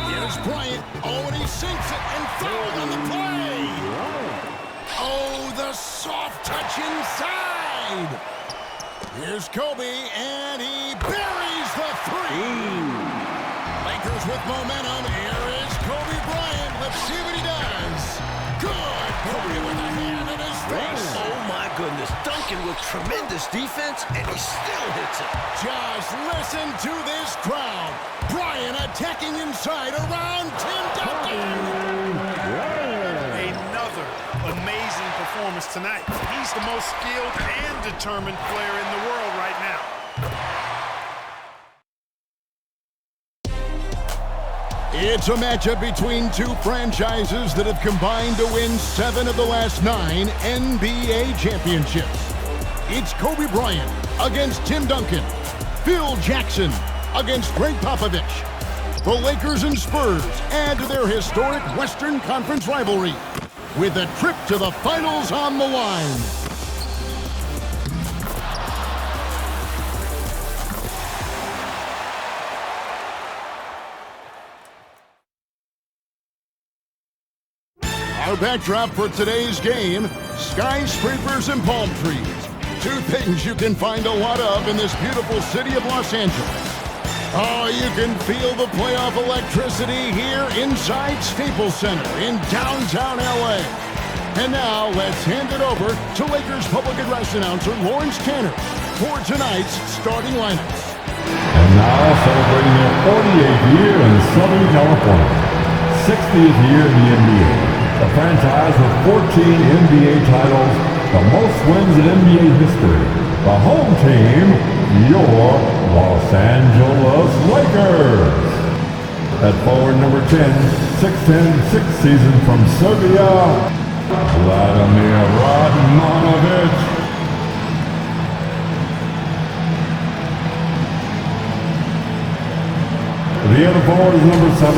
Here's Bryant. Oh, and he sinks it and fouled on the play. Oh, the soft touch inside. Here's Kobe, and he buries the three. Lakers with momentum. Here is Kobe Bryant. Let's see what he does. Good. Kobe with a hand in his face. Oh, my goodness. Duncan with tremendous defense, and he still hits it. Just listen to this crowd. Bryant attacking inside around Tim Duncan. Another amazing performance tonight. He's the most skilled and determined player in the world right now. It's a matchup between two franchises that have combined to win 7 of the last 9 NBA championships. It's Kobe Bryant against Tim Duncan. Phil Jackson against Greg Popovich. The Lakers and Spurs add to their historic Western Conference rivalry with a trip to the finals on the line. Our backdrop for today's game, skyscrapers and palm trees. Two things you can find a lot of in this beautiful city of Los Angeles. Oh, you can feel the playoff electricity here inside Staples Center in downtown LA. And now let's hand it over to Lakers public address announcer Lawrence Tanner for tonight's starting lineups. And now celebrating their 48th year in Southern California, 60th year in the NBA. A franchise with 14 NBA titles, the most wins in NBA history. The home team, your Los Angeles Lakers. At forward number 10, 6'10", sixth season from Serbia, Vladimir Radmanovic. The other forward is number 7,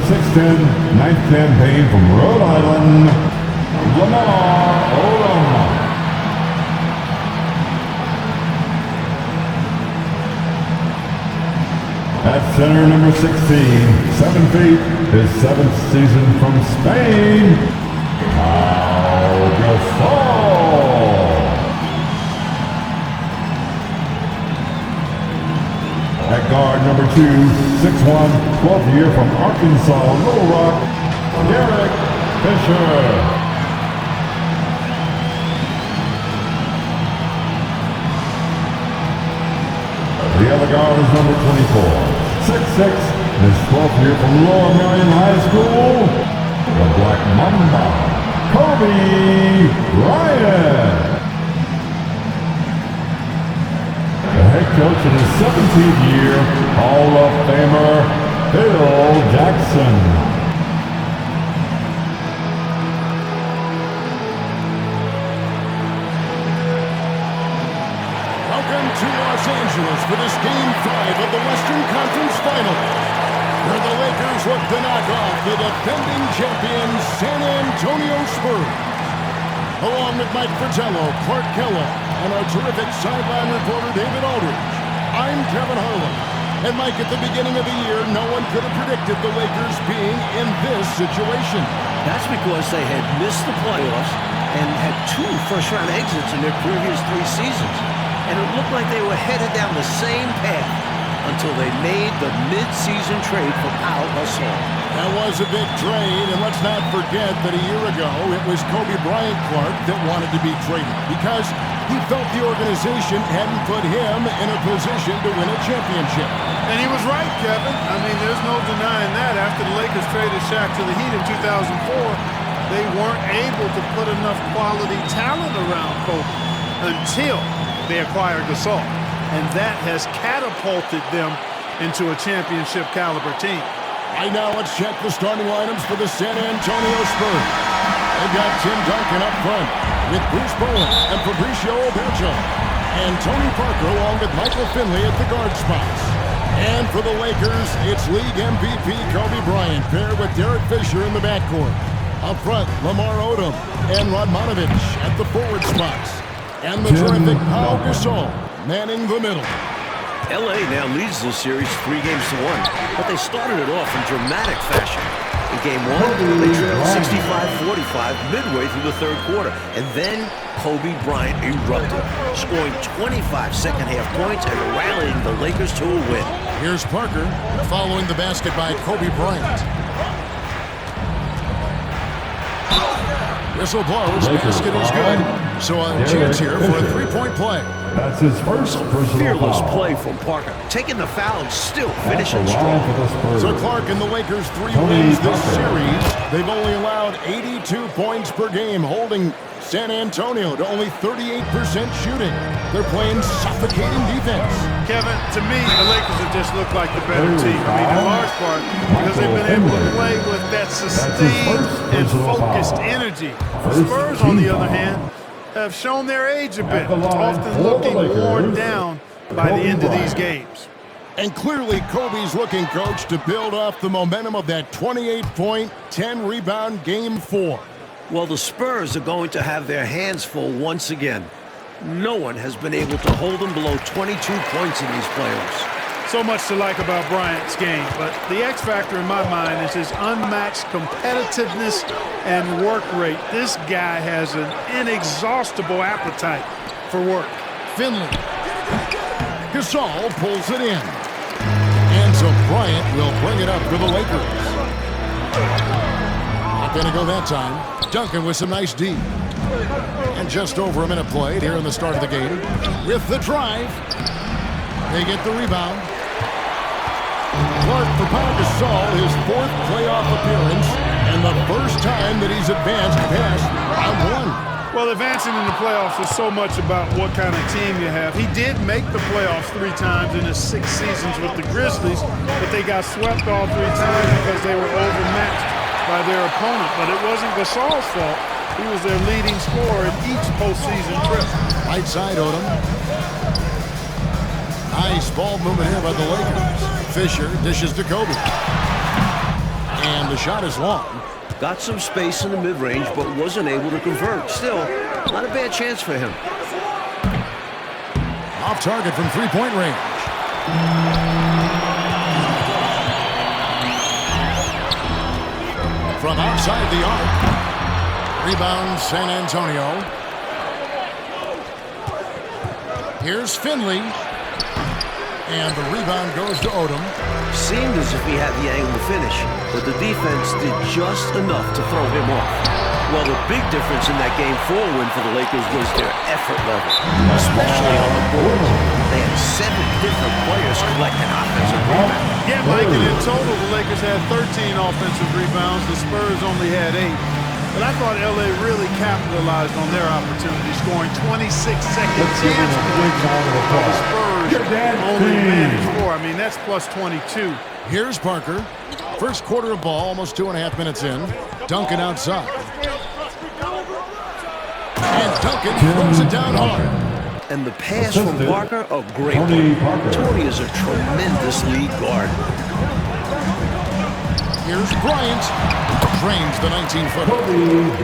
6'10", ninth campaign from Rhode Island, Lamar Odom. At center, number 16, 7 feet, his 7th season from Spain, Pau Gasol. At guard, number 2, 6'1", 12th year from Arkansas, Little Rock, Derek Fisher. The other guard is number 24, 6'6", his 12th year from Lower Merion High School, the Black Mamba, Kobe Bryant. The head coach in his 17th year, Hall of Famer Phil Jackson. Welcome to Los Angeles for this Game 5 of the Western Conference Finals, where the Lakers look to knock off the defending champions San Antonio Spurs. Along with Mike Fratello, Clark Keller, and our terrific sideline reporter David Aldridge, I'm Kevin Harlan. And Mike, at the beginning of the year, no one could have predicted the Lakers being in this situation. That's because they had missed the playoffs and had 2 first-round exits in their previous 3 seasons. And it looked like they were headed down the same path until they made the mid-season trade for Pau Gasol. That was a big trade, and let's not forget that a year ago it was Kobe Bryant Clark that wanted to be traded because he felt the organization hadn't put him in a position to win a championship. And he was right, Kevin. I mean, there's no denying that. After the Lakers traded Shaq to the Heat in 2004, they weren't able to put enough quality talent around Kobe until they acquired Gasol. And that has catapulted them into a championship caliber team. Right now, let's check the starting lineups for the San Antonio Spurs. They've got Tim Duncan up front with Bruce Bowen and Fabricio Oberto, and Tony Parker along with Michael Finley at the guard spots. And for the Lakers, it's league MVP Kobe Bryant paired with Derek Fisher in the backcourt. Up front, Lamar Odom and Radmanovic at the forward spots. And the terrific Pau Gasol manning the middle. LA now leads the series 3-1, but they started it off in dramatic fashion. In Game 1, they trailed 65-45 midway through the third quarter, and then Kobe Bryant erupted, scoring 25 second-half points and rallying the Lakers to a win. Here's Parker following the basket by Kobe Bryant. Whistle blows, basket is good. So a chance here for a three-point play. That's his first personal Fearless foul. play from Parker, taking the foul and still finishing strong. So Clark and the Lakers 3 wins this series. They've only allowed 82 points per game, holding San Antonio to only 38% shooting. They're playing suffocating defense. Kevin, to me, the Lakers have just looked like the better team. I mean, in large part, because they've been able to play with that sustained and focused energy. The Spurs, on the other hand, have shown their age a bit, often looking worn down by the end of these games. And clearly, Kobe's looking, coach, to build off the momentum of that 28-point, 10-rebound Game 4. Well, the Spurs are going to have their hands full once again. No one has been able to hold them below 22 points in these playoffs. So much to like about Bryant's game, but the X factor in my mind is his unmatched competitiveness and work rate. This guy has an inexhaustible appetite for work. Finley. Gasol pulls it in. And so Bryant will bring it up for the Lakers. Not going to go that time. Duncan with some nice D. And just over a minute played here in the start of the game. With the drive. They get the rebound. Clark for Pau Gasol, his 4th playoff appearance, and the first time that he's advanced past round 1. Well, advancing in the playoffs is so much about what kind of team you have. He did make the playoffs 3 times in his 6 seasons with the Grizzlies, but they got swept all 3 times because they were overmatched by their opponent. But it wasn't Gasol's fault. He was their leading scorer in each postseason trip. Right side, Odom. Nice ball movement here by the Lakers. Fisher dishes to Kobe. And the shot is long. Got some space in the mid-range, but wasn't able to convert. Still, not a bad chance for him. Off target from three-point range. From outside the arc. Rebound San Antonio. Here's Finley. And the rebound goes to Odom. Seemed as if he had the angle to finish, but the defense did just enough to throw him off. Well, the big difference in that Game 4 win for the Lakers was their effort level, especially on the boards. They had 7 different players collecting offensive rebounds. Yeah, Mike, and in total, the Lakers had 13 offensive rebounds. The Spurs only had 8. But I thought LA really capitalized on their opportunity, scoring 26-second chance points. The Spurs only managed 4. I mean, that's plus 22. Here's Parker. First quarter of ball, almost 2.5 minutes in. Duncan outside. And Duncan throws it down hard. And the pass from Parker, a great one. Tony is a tremendous lead guard. Here's Bryant. Drains the 19-footer.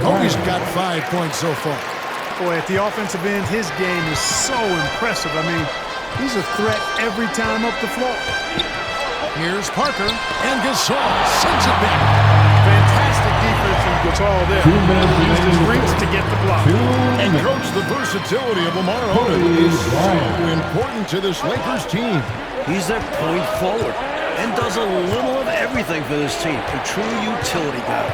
Kobe's got 5 points so far. Boy, at the offensive end, his game is so impressive. I mean, he's a threat every time up the floor. Here's Parker, and Gasol sends it back. Fantastic defense from Gasol there. He used his reach to get the block. And coach, the versatility of Lamar Odom is so important to this Lakers team. He's their point forward and does a little of everything for this team. A true utility guy.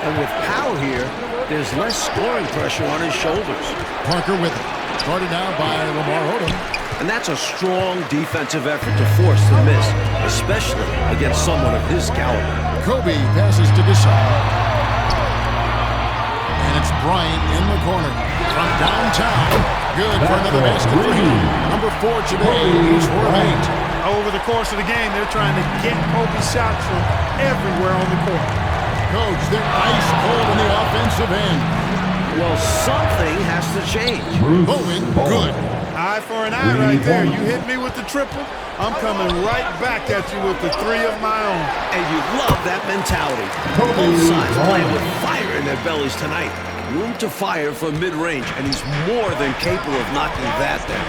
And with Powell here, there's less scoring pressure on his shoulders. Parker with it. Guarded now by Lamar Odom. And that's a strong defensive effort to force the miss, especially against someone of his caliber. Kobe passes to Gasol. And it's Bryant in the corner. From downtown. Good for another basket for him. Number 4 today. He's 4 of 8. Over the course of the game, they're trying to get Kobe's shots from everywhere on the court. Coach, they're ice cold in the offensive end. Well, something has to change. Bowman, good. Eye for an eye right there. You hit me with the triple, I'm coming right back at you with the 3 of my own. And you love that mentality. Both sides playing with fire in their bellies tonight. Room to fire from mid-range, and he's more than capable of knocking that down.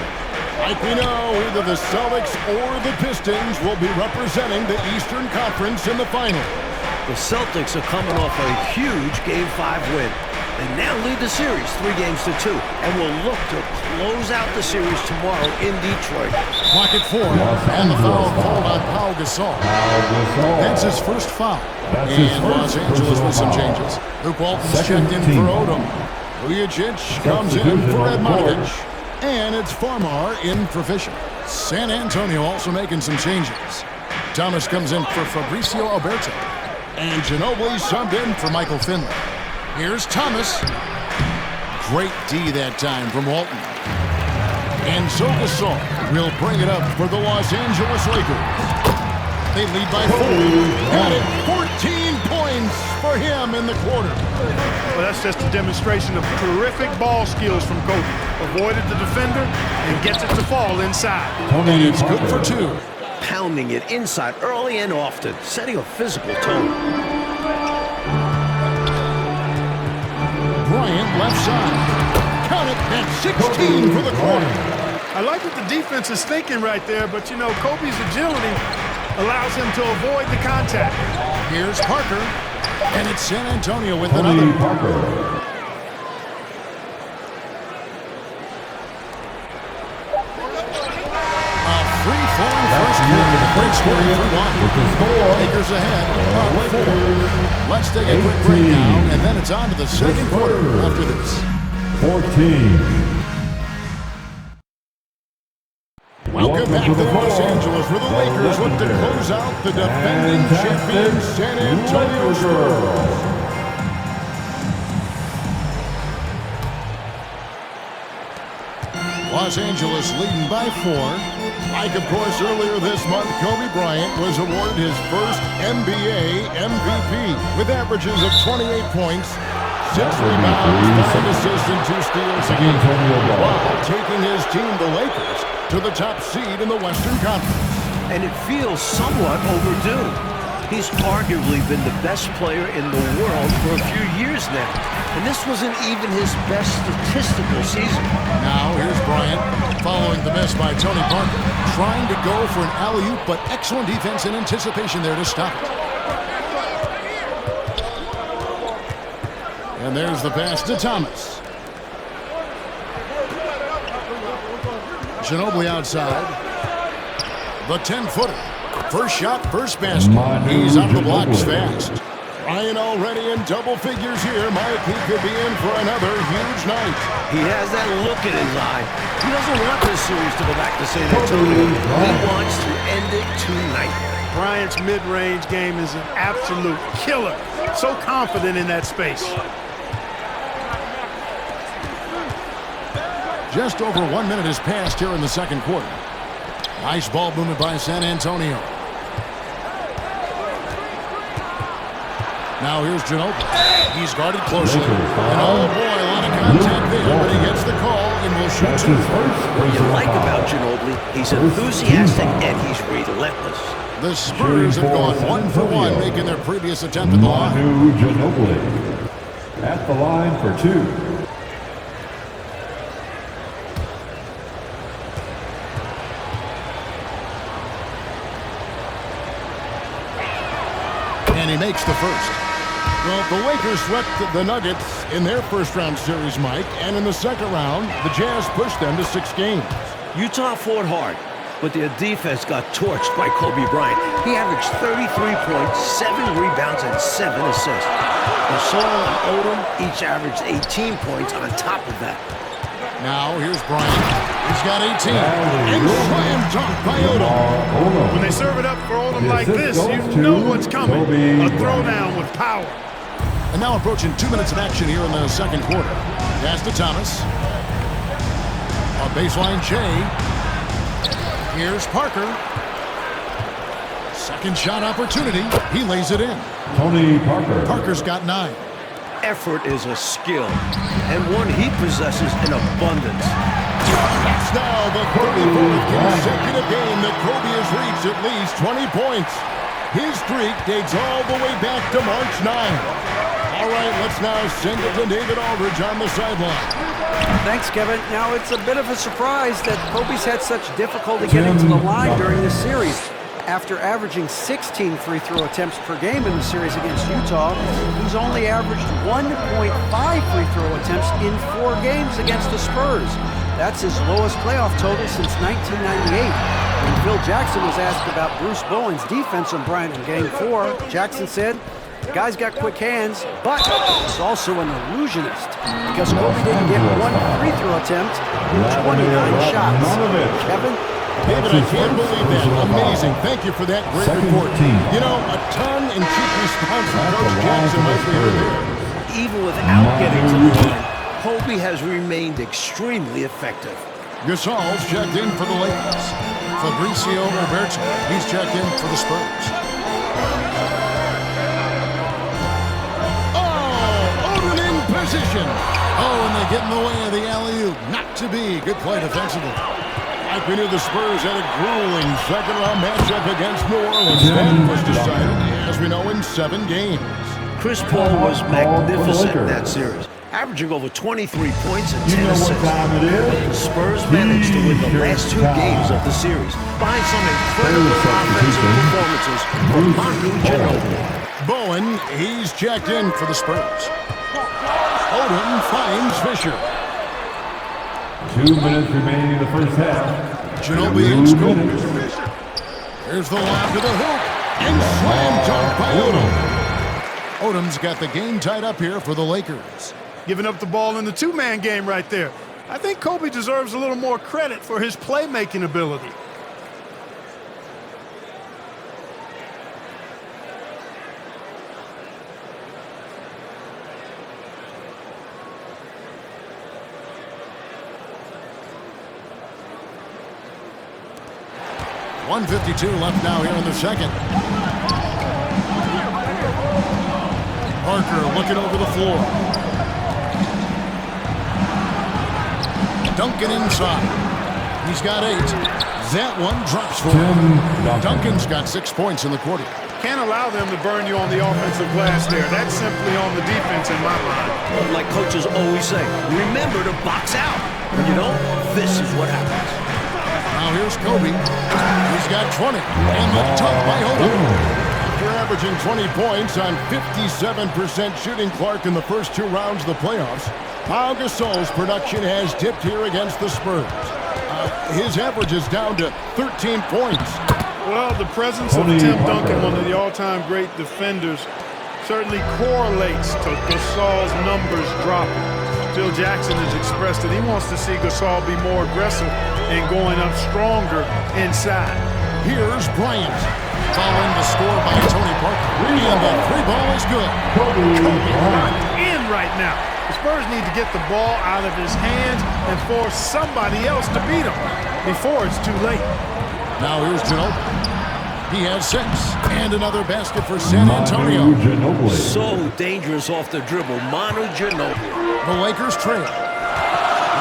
Like we know, either the Celtics or the Pistons will be representing the Eastern Conference in the final. The Celtics are coming off a huge Game 5 win. They now lead the series 3-2 and will look to close out the series tomorrow in Detroit. Clock at 4, and the foul called on Pau Gasol. That's his first foul. And Los Angeles with some changes. Luke Walton's checked in for Odom. Vujacic comes in for Edmontage. And it's Farmar in for Fisher. San Antonio also making some changes. Thomas comes in for Fabricio Alberto. And Ginobili subbed in for Michael Finley. Here's Thomas. Great D that time from Walton. And so Gasol will bring it up for the Los Angeles Lakers. They lead by 4. Got it. 14 points for him in the quarter. Well, that's just a demonstration of terrific ball skills from Kobe. Avoided the defender and gets it to fall inside. And it's good for 2. Pounding it inside early and often, setting a physical tone. Bryant left side. Count it at 16 for the quarter. I like what the defense is thinking right there, but you know, Kobe's agility allows him to avoid the contact. Here's Parker, and it's San Antonio with another. A free-flowing first quarter. Great scoring for 1. Lakers ahead, up 4. Let's take a quick break now, and then it's on to the second quarter after this. 14. Welcome back to Los Angeles, where the Lakers look to close out the defending champion San Antonio Spurs. Los Angeles leading by 4. Like, of course, earlier this month, Kobe Bryant was awarded his first NBA MVP with averages of 28 points, 6 rebounds, 5 assists, and 2 steals a game, while taking his team, the Lakers, to the top seed in the Western Conference. And it feels somewhat overdue. He's arguably been the best player in the world for a few years now. And this wasn't even his best statistical season. Now here's Bryant following the miss by Tony Parker. Trying to go for an alley-oop, but excellent defense and anticipation there to stop it. And there's the pass to Thomas. Ginobili outside. The 10-footer. First shot, first basket. He's out of the blocks fast. Ryan already in double figures here. Mike, he could be in for another huge night. He has that look in his eye. He doesn't want this series to go back to San Antonio. He wants to end it tonight. Bryant's mid-range game is an absolute killer. So confident in that space. Just over 1 minute has passed here in the second quarter. Nice ball movement by San Antonio. Now here's Ginobili. He's guarded closely. And oh boy, a lot of contact there, but he gets the call and will shoot 2. What you like about Ginobili, he's enthusiastic and he's relentless. The Spurs have gone 1 for 1, making their previous attempt at the line. Ginobili at the line for 2. And he makes the first. Well, the Lakers swept the Nuggets in their first-round series, Mike, and in the second round, the Jazz pushed them to 6 games. Utah fought hard, but their defense got torched by Kobe Bryant. He averaged 33 points, 7 rebounds, and 7 assists. Gasol and Odom each averaged 18 points on top of that. Now, here's Bryant. He's got 18. And slam dunk by Odom. When they serve it up for Odom like this, you know what's coming. A throwdown with power. And now approaching 2 minutes of action here in the second quarter. Pass to Thomas. A baseline J. Here's Parker. Second shot opportunity. He lays it in. Tony Parker. Parker's got 9. Effort is a skill, and one he possesses in abundance. That's now the 34th consecutive game that Kobe has reached at least 20 points. His streak dates all the way back to March 9. All right, let's now send it to David Aldridge on the sideline. Thanks, Kevin. Now, it's a bit of a surprise that Kobe's had such difficulty getting to the line during this series. After averaging 16 free throw attempts per game in the series against Utah, he's only averaged 1.5 free throw attempts in 4 games against the Spurs. That's his lowest playoff total since 1998. When Phil Jackson was asked about Bruce Bowen's defense on Bryant in Game 4, Jackson said, "The guy's got quick hands, but he's also an illusionist because Kobe didn't get 1 free throw attempt in 29 shots." Kevin? David, I can't believe that. Amazing. Thank you for that great report. You know, a tongue-in-cheek response from Coach Jackson might be heard there. Even without getting to the line, Kobe has remained extremely effective. Gasol's checked in for the Lakers. Fabricio Roberto, he's checked in for the Spurs. Oh, Odin in position. Oh, and they get in the way of the alley-oop. Not to be. Good play defensively. Like we knew, the Spurs had a grueling second-round matchup against New Orleans. That was decided, as we know, in 7 games. Chris Paul was magnificent in that series, averaging over 23 points and 10 assists. The Spurs managed to win the last 2 games of the series, behind some incredible offensive performances from Mamba Ginobili. Bowen, he's checked in for the Spurs. Odin finds Fisher. 2 minutes remaining in the first half. Ginobili in scope. Here's the lob to the hoop. And slam dunk by Odom. Odom's got the game tied up here for the Lakers. Giving up the ball in the 2-man game right there. I think Kobe deserves a little more credit for his playmaking ability. .152 left now here in the second. Parker looking over the floor. Duncan inside. He's got 8. That one drops for him. Duncan's got 6 points in the quarter. Can't allow them to burn you on the offensive glass there. That's simply on the defense in my mind. Like coaches always say, remember to box out. When you don't, this is what happens. Now here's Kobe. He's got 20. And the dunk by Odom. After averaging 20 points on 57% shooting, Clark, in the first 2 rounds of the playoffs, Pau Gasol's production has dipped here against the Spurs. His average is down to 13 points. Well, the presence of Tim Duncan, one of the all-time great defenders, certainly correlates to Gasol's numbers dropping. Phil Jackson has expressed that he wants to see Gasol be more aggressive and going up stronger inside. Here's Bryant, following the score by Tony Parker. And the 3 ball is good. Kobe in right now. The Spurs need to get the ball out of his hands and force somebody else to beat him before it's too late. Now here's Ginobili. He has 6. And another basket for San Antonio. So dangerous off the dribble. Manu Ginobili. The Lakers trail.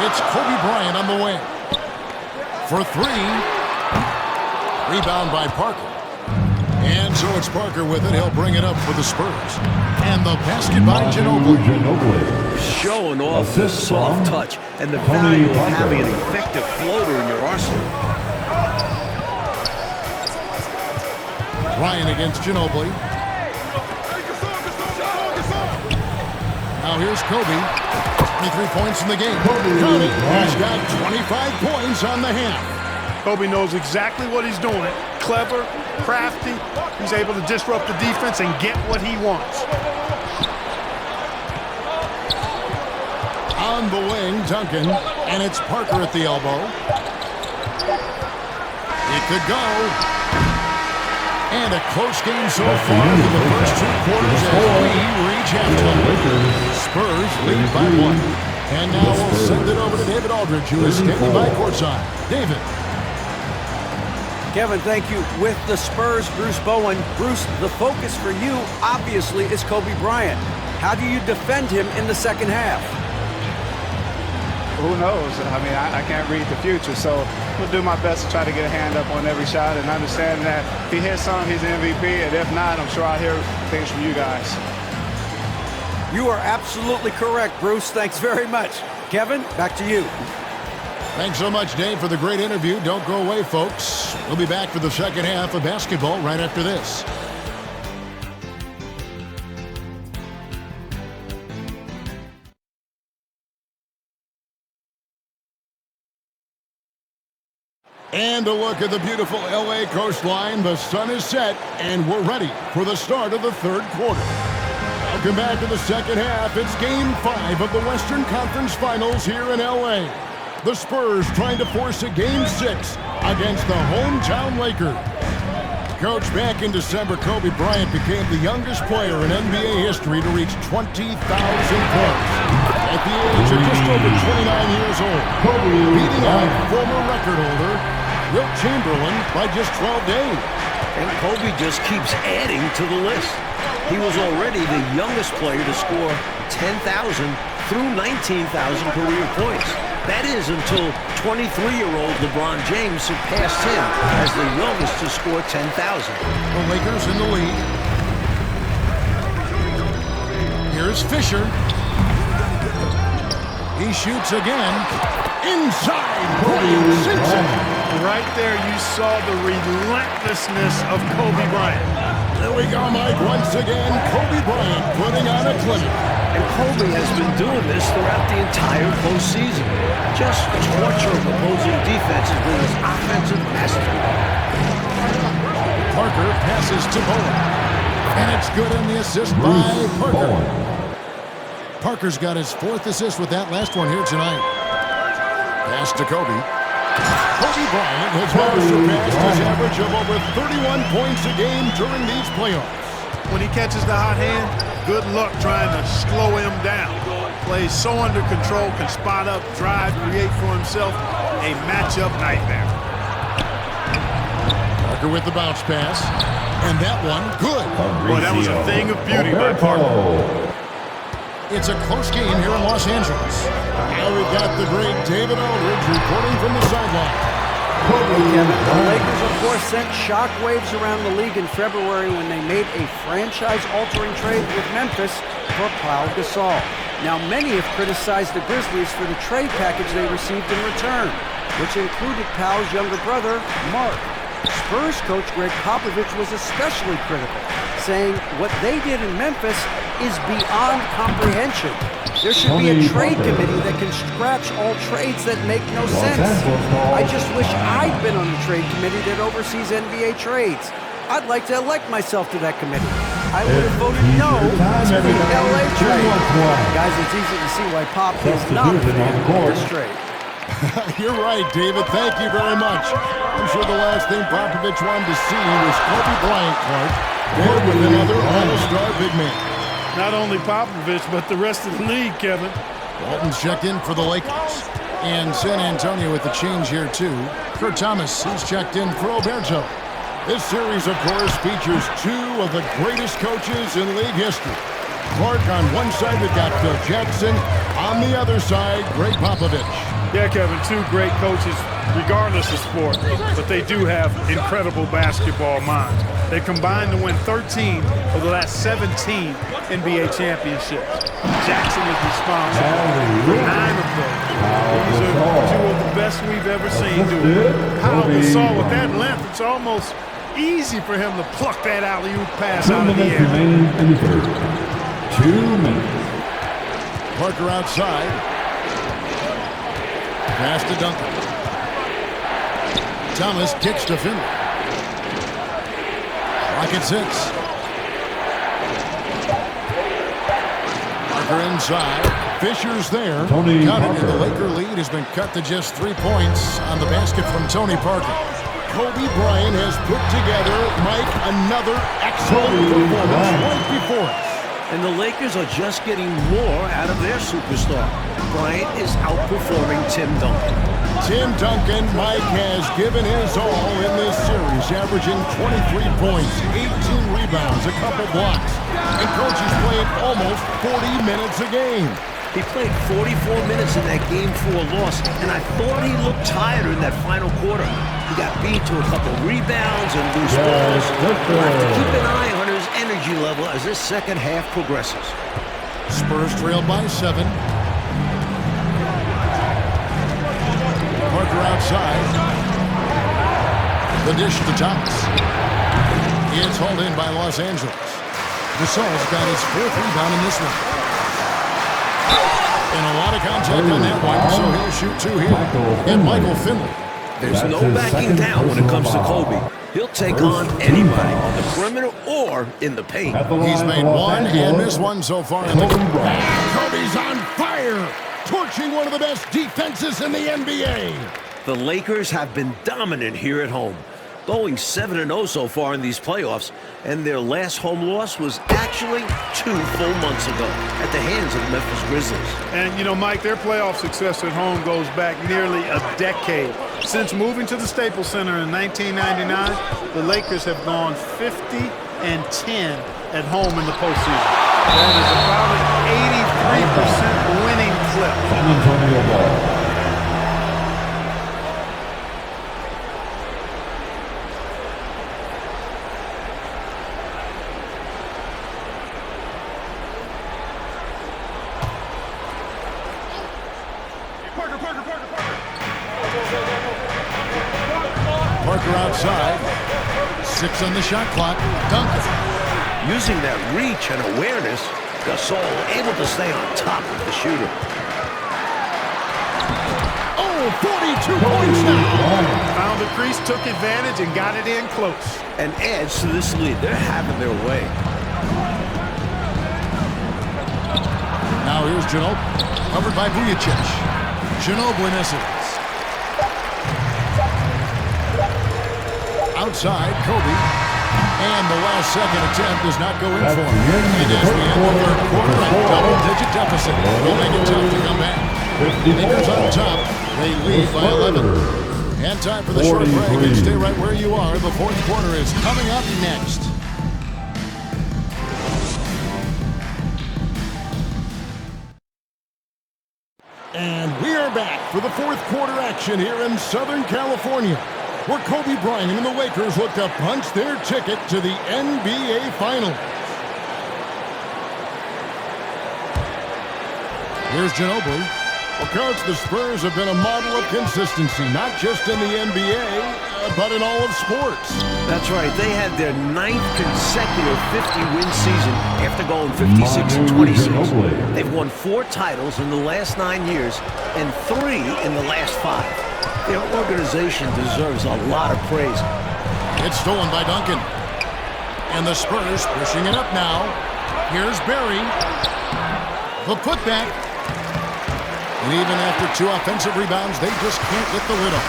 It's Kobe Bryant on the wing. For 3. Rebound by Parker. And so it's Parker with it. He'll bring it up for the Spurs. And the basket by Ginobili. Showing off the soft touch and the value of having an effective floater in your arsenal. Ryan against Ginobili. Now here's Kobe. 23 points in the game. He's got 25 points on the half. Kobe knows exactly what he's doing. Clever, crafty. He's able to disrupt the defense and get what he wants. On the wing, Duncan. And it's Parker at the elbow. It could go. And a close game so far for the first 2 quarters as we reach halftime. Spurs lead by 1. And now we'll send it over to David Aldridge, who is standing by courtside. David. Kevin, thank you. With the Spurs, Bruce Bowen. Bruce, the focus for you, obviously, is Kobe Bryant. How do you defend him in the second half? Who knows? I mean, I can't read the future, so we'll do my best to try to get a hand up on every shot and understand that if he hits some, he's the MVP, and if not, I'm sure I'll hear things from you guys. You are absolutely correct, Bruce. Thanks very much. Kevin, back to you. Thanks so much, Dave, for the great interview. Don't go away, folks. We'll be back for the second half of basketball right after this. And a look at the beautiful LA coastline. The sun is set, and we're ready for the start of the third quarter. Welcome back to the second half. It's Game 5 of the Western Conference Finals here in LA. The Spurs trying to force a Game 6 against the hometown Lakers. Coach, back in December, Kobe Bryant became the youngest player in NBA history to reach 20,000 points at the age of just over 29 years old, beating out former record holder Wilt Chamberlain by just 12 days. And Kobe just keeps adding to the list. He was already the youngest player to score 10,000 through 19,000 career points. That is until 23-year-old LeBron James surpassed him as the youngest to score 10,000. The Lakers in the lead. Here's Fisher. He shoots again. Inside. Bryant sinks it. Right there, you saw the relentlessness of Kobe Bryant. There we go, Mike. Once again, Kobe Bryant putting on a clinic. And Kobe has been doing this throughout the entire postseason. Just torturing opposing defenses with his offensive mastery. Parker passes to Bowen. And it's good on the assist by Parker. Parker's got his 4th assist with that last one here tonight. Pass to Kobe. Kobe Bryant has now surpassed his average of over 31 points a game during these playoffs. When he catches the hot hand, good luck trying to slow him down. Plays so under control, can spot up, drive, create for himself. A matchup nightmare. Parker with the bounce pass. And that one, good. Boy, that was a thing of beauty by Parker. It's a close game here in Los Angeles. Now we've got the great David Aldridge reporting from the sideline. Kevin, the Lakers, of course, sent shockwaves around the league in February when they made a franchise-altering trade with Memphis for Pau Gasol. Now, many have criticized the Grizzlies for the trade package they received in return, which included Pau's younger brother, Mark. Spurs coach Greg Popovich was especially critical, saying what they did in Memphis is beyond comprehension. There should be a trade committee that can scratch all trades that make no sense. I just wish I'd been on the trade committee that oversees NBA trades. I'd like to elect myself to that committee. I would have voted no to the LA trade. Guys, it's easy to see why Pop is not a fan of this trade. You're right, David. Thank you very much. I'm sure the last thing Popovich wanted to see was Kobe Bryant, Clark, there with another all-star big man. Not only Popovich, but the rest of the league, Kevin. Walton's checked in for the Lakers. And San Antonio with the change here, too. Kurt Thomas, he's checked in for Alberto. This series, of course, features 2 of the greatest coaches in league history. Clark on one side, we've got Phil Jackson. On the other side, Greg Popovich. Yeah, Kevin, 2 great coaches, regardless of sport, but they do have incredible basketball minds. They combined to win 13 of the last 17 NBA championships. Jackson is responsible for 9 of those. These are 2 of the best we've ever seen do it. Pau Gasol, with that length, it's almost easy for him to pluck that alley-oop pass out of the air. 2 minutes. Parker outside. Pass to Duncan. Thomas kicks to Finley. Rocket 6. Parker inside. Fisher's there. Tony Counted, Parker. and the Laker lead has been cut to just 3 points on the basket from Tony Parker. Kobe Bryant has put together, Mike, another excellent performance right before us. And the Lakers are just getting more out of their superstar. Bryant is outperforming Tim Duncan. Tim Duncan, Mike, has given his all in this series, averaging 23 points, 18 rebounds, a couple blocks. And Coach is playing almost 40 minutes a game. He played 44 minutes in that Game 4 loss, and I thought he looked tired in that final quarter. He got beat to a couple rebounds and loose balls. We'll have to keep an eye on his energy level as this second half progresses. Spurs trailed by 7. Parker outside. The dish to Thomas. It's hauled in by Los Angeles. Gasol's got his 4th rebound in this one. And a lot of contact on that one, so he'll shoot 2 here. And Michael Finley. There's no backing down when it comes to Kobe. He'll take on anybody on the perimeter or in the paint. He's made 1 and missed 1 so far in the game. Kobe's on fire, torching one of the best defenses in the NBA. The Lakers have been dominant here at home, going 7-0 so far in these playoffs, and their last home loss was actually 2 full months ago at the hands of the Memphis Grizzlies. And, you know, Mike, their playoff success at home goes back nearly a decade. Since moving to the Staples Center in 1999, the Lakers have gone 50-10 at home in the postseason. That is about an 83% winning clip. San Antonio ball. Parker outside. 6 on the shot clock. Duncan. Using that reach and awareness, Gasol able to stay on top of the shooter. Oh, 42 points now. Found the crease, took advantage, and got it in close. And adds to this lead. They're having their way. Now here's Ginobili. Covered by Vujacic. Ginobili misses. Outside, Kobe. And the last second attempt does not go in for him. And as we end the 3rd quarter, a double-digit deficit will make it tough to come back. Lakers on top. They lead by 11. And time for the short break. And stay right where you are. The 4th quarter is coming up next. And we are back for the 4th quarter action here in Southern California, where Kobe Bryant and the Lakers look to punch their ticket to the NBA Finals. Here's Ginobili. Well, Coach, the Spurs have been a model of consistency, not just in the NBA, but in all of sports. That's right. They had their 9th consecutive 50-win season after going 56-26. They've won 4 titles in the last 9 years and 3 in the last 5. Their organization deserves a lot of praise. It's stolen by Duncan. And the Spurs pushing it up now. Here's Barry. The putback. And even after 2 offensive rebounds, they just can't get the lid off.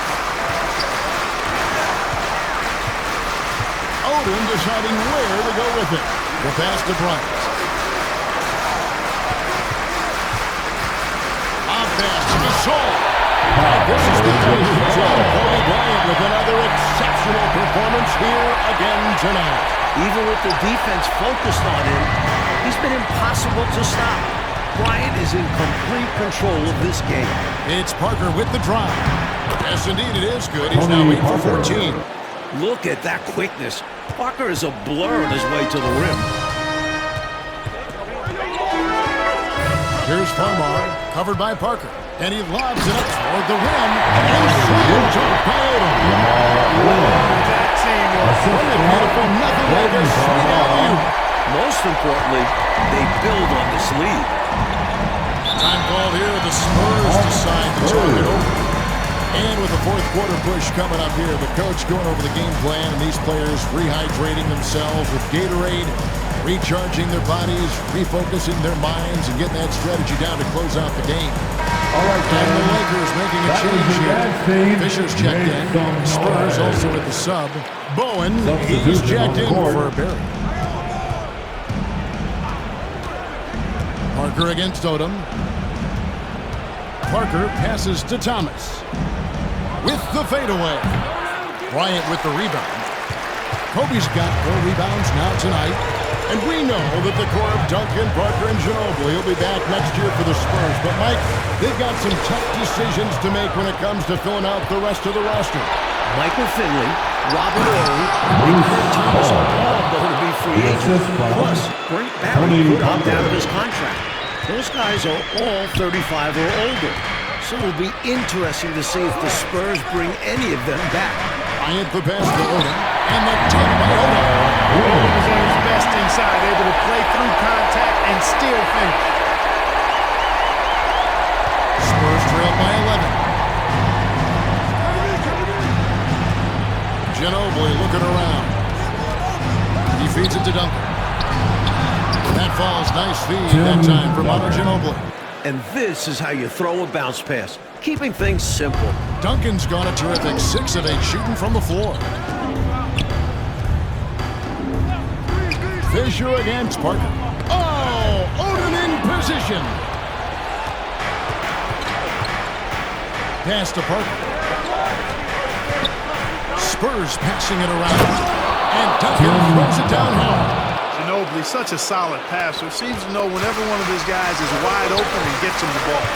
Odom deciding where to go with it. The pass to Bryant. Off pass to Gasol. This is the place to tell Kobe Bryant with another exceptional performance here again tonight. Even with the defense focused on him, he's been impossible to stop. Bryant is in complete control of this game. It's Parker with the drive. Yes, indeed, it is good. He's now 8 for 14. Look at that quickness. Parker is a blur on his way to the rim. Here's Farmar, covered by Parker. And he lobs it up toward the rim. And slammed by Odom. That team was Beautiful, nothing like a sweet alley-oop. Most importantly, they build on this lead. Time called here. The Spurs decide to talk it over. And with the 4th quarter push coming up here, the coach going over the game plan, and these players rehydrating themselves with Gatorade, recharging their bodies, refocusing their minds, and getting that strategy down to close out the game. All right, and the Lakers making a change here. Fisher's checked in. Spurs also at the sub. Bowen, he's checked in for Barry. Parker against Odom. Parker passes to Thomas. With the fadeaway. Bryant with the rebound. Kobe's got 4 rebounds now tonight. And we know that the core of Duncan, Parker, and Ginobili will be back next year for the Spurs. But, Mike, they've got some tough decisions to make when it comes to filling out the rest of the roster. Michael Finley, Robert Ory, and Kurt Thomas are all going to be free agents. Plus, Brent Barry could opt out of his contract. Those guys are all 35 or older. So it'll be interesting to see if the Spurs bring any of them back. Bryant the pass to Odom, and the tip by Odom. Odom was on his best inside, able to play through contact and still finish. Spurs trail by 11. Ginobili looking around. He feeds it to Duncan. That falls. Nice feed that time from Ginobili. And this is how you throw a bounce pass, keeping things simple. Duncan's got a terrific 6 of 8 shooting from the floor. Fisher against Parker. Oh, Odom in position. Pass to Parker. Spurs passing it around. And Duncan throws it down hard. Ginobili, such a solid passer, seems to know whenever one of his guys is wide open and gets him the ball.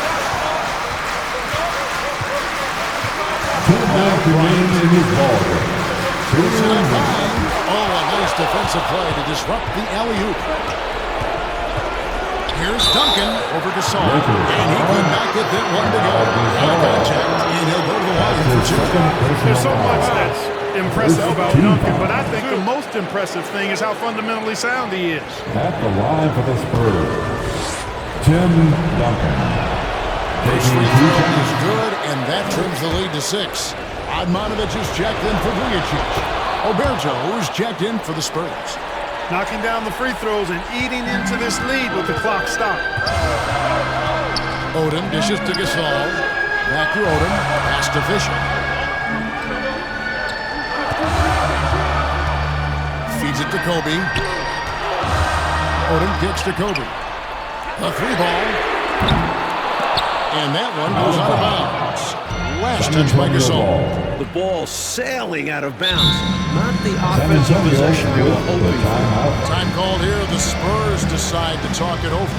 Oh, a nice defensive play to disrupt the alley-oop. Here's Duncan over to Saul, and he could not get that one to go. Contact, and he'll go to the line for 2. There's so much that's impressive about Duncan, but I think the most impressive thing is how fundamentally sound he is. At the line for the Spurs, Tim Duncan. First free throw is good, and that trims the lead to 6. Admonovich is checked in for Vujicic. Oberto is checked in for the Spurs. Knocking down the free throws and eating into this lead with the clock stopped. Odom dishes to Gasol. Back to Odom. Pass to Fisher. Feeds it to Kobe. Odom kicks to Kobe. A 3-ball. And that one goes out of bounds. Last touch by Gasol. The ball sailing out of bounds. Not the offensive possession they were hoping for. Time called here. The Spurs decide to talk it over.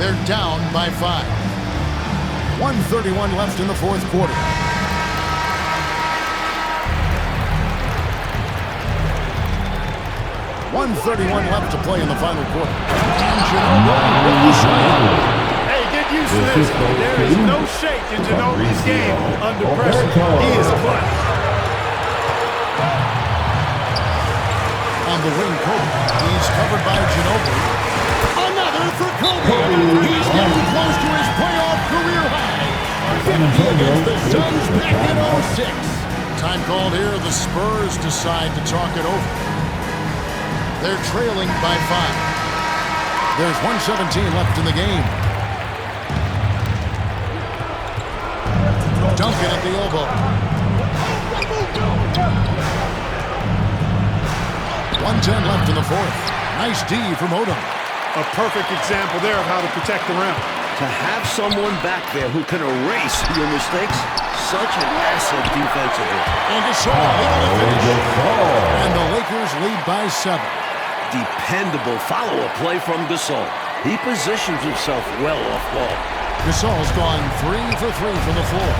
They're down by 5. 1:31 left in the fourth quarter. .131 left to play in the final quarter. And Ginobili with the shot. Hey, get used to this. There is no shake in Ginobili's game under pressure. He is clutch. On the wing, Kobe. He's covered by Ginobili. Another for Kobe. He's getting close to his playoff career high. 50 against the Suns back in 06. Time called here. The Spurs decide to talk it over. They're trailing by 5. There's 1:17 left in the game. Duncan at the elbow. 1:10 left in the fourth. Nice D from Odom. A perfect example there of how to protect the rim. To have someone back there who can erase your mistakes, such an asset defensively. And Gasol able to finish. And the Lakers lead by 7. Dependable follow-up play from Gasol. He positions himself well off ball. Gasol's gone 3 for 3 from the floor.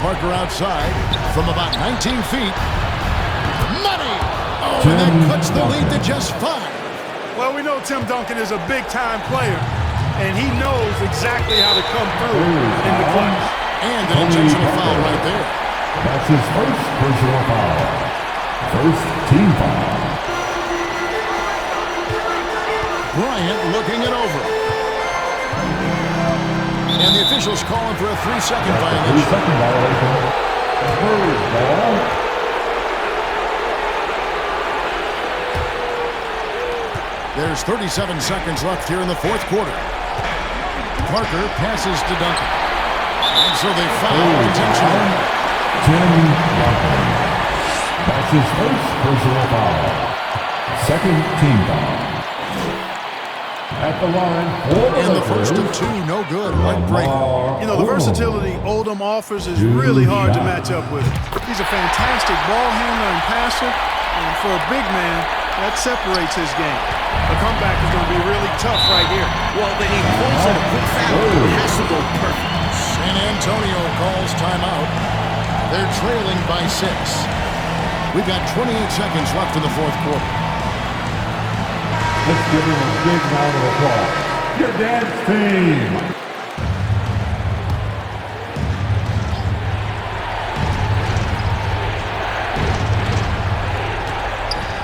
Parker outside from about 19 feet. Money! Oh, and that cuts the lead to just 5. Well, we know Tim Duncan is a big-time player, and he knows exactly how to come through in the clutch. And an intentional foul right there. That's his first personal foul. First team foul. Bryant looking it over. And the officials calling for a 3-second violation. 3-second violation. Third ball. There's 37 seconds left here in the fourth quarter. Parker passes to Duncan. And so they foul intentionally. Tim Duncan. That's his first personal foul. Second team foul. At the line. And the first of 2, no good. Right break. You know, the versatility Odom offers is really hard to match up with. He's a fantastic ball handler and passer, and for a big man, that separates his game. The comeback is going to be really tough right here. Well, then he pulls in a quick foul. It has to go perfect. San Antonio calls timeout. They're trailing by 6. We've got 28 seconds left in the fourth quarter. Let's give him a big round of applause. Basket Dance Team.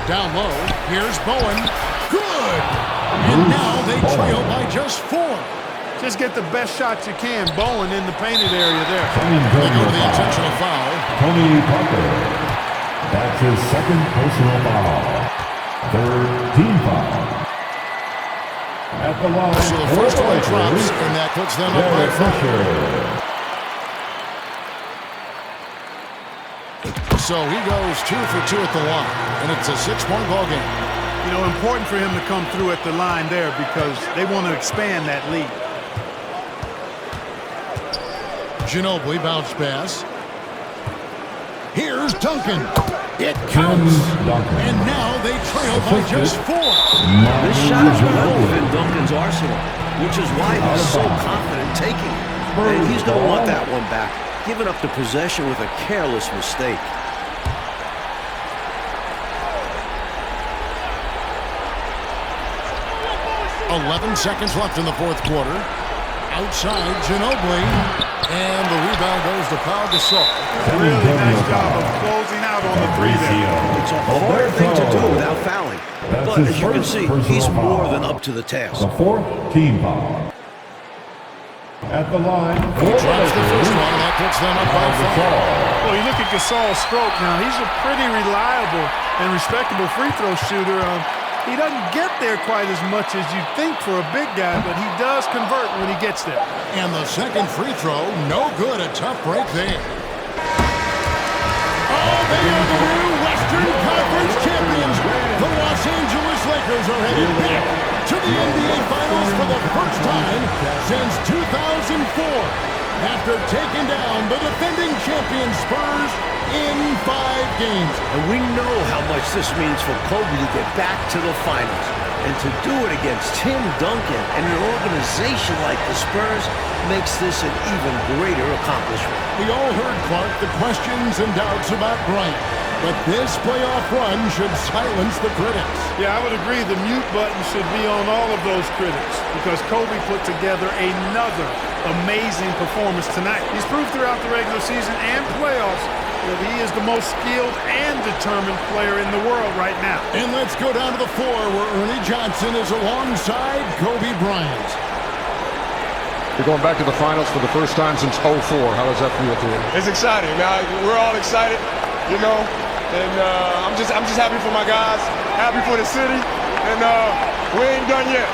Down low, here's Bowen. Good! And now they trail by just 4. Just get the best shot you can. Bowen in the painted area there. They go to the intentional foul. Tony Parker. That's his second personal foul. Third team foul. At the line, So the first one drops, and that puts them up by 5. So he goes 2 for 2 at the line, and it's a 6-point ball game. You know, important for him to come through at the line there because they want to expand that lead. Ginobili bounce pass. Here's Duncan. It counts. And now they trail by just 4. This shot is relevant in Duncan's arsenal, which is why he's so confident taking it. And he's going to want that one back, giving up the possession with a careless mistake. 11 seconds left in the fourth quarter. Outside, Ginobili. And the rebound goes to Pau Gasol. Really nice job of closing out on the 3 there. It's a hard thing to do without fouling. But as you can see, he's more than up to the task. The fourth team foul. At the line, He drops the first one, and that puts them up by 5. Well, you look at Gasol's stroke now. He's a pretty reliable and respectable free throw shooter. He doesn't get there quite as much as you'd think for a big guy, but he does convert when he gets there. And the second free throw, no good. A tough break there. Oh, they are the new Western Conference champions. The Los Angeles Lakers are headed back to the NBA Finals for the first time since 2004. After taking down the defending champion Spurs in 5 games. And we know how much this means for Kobe to get back to the finals. And to do it against Tim Duncan and an organization like the Spurs makes this an even greater accomplishment. We all heard, Clark, the questions and doubts about Bryant. But this playoff run should silence the critics. Yeah, I would agree the mute button should be on all of those critics because Kobe put together another amazing performance tonight. He's proved throughout the regular season and playoffs that he is the most skilled and determined player in the world right now. And let's go down to the floor where Ernie Johnson is alongside Kobe Bryant. You're going back to the finals for the first time since '04. How does that feel to you? It's exciting. Now we're all excited, you know, and I'm just happy for my guys, happy for the city, and we ain't done yet.